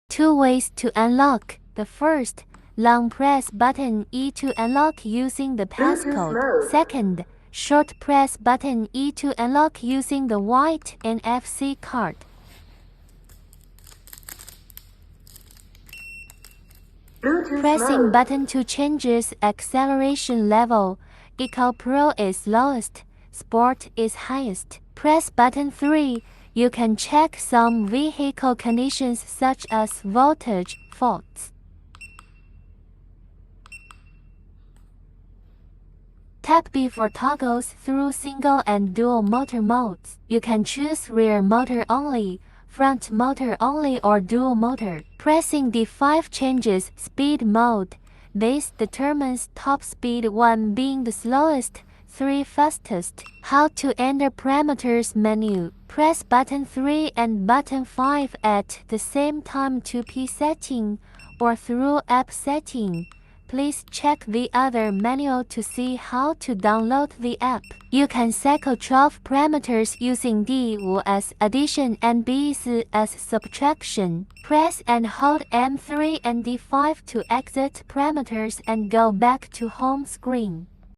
Two ways to unlock. The first, long press button E to unlock using the passcode. Second, short press button E to unlock using the white NFC card. Pressing button 2 changes acceleration level. Eco Pro is lowest, Sport is highest. Press button 3. You can check some vehicle conditions such as voltage, faults. Tap B for toggles through single and dual motor modes. You can choose rear motor only, front motor only or dual motor. Pressing D5 changes speed mode. This determines top speed 1 being the slowest, 3 fastest. How to enter parameters menu. Press button 3 and button 5 at the same time to P setting or through app setting. Please check the other manual to see how to download the app. You can cycle 12 parameters using D5 as addition and B4 as subtraction. Press and hold M3 and D5 to exit parameters and go back to home screen.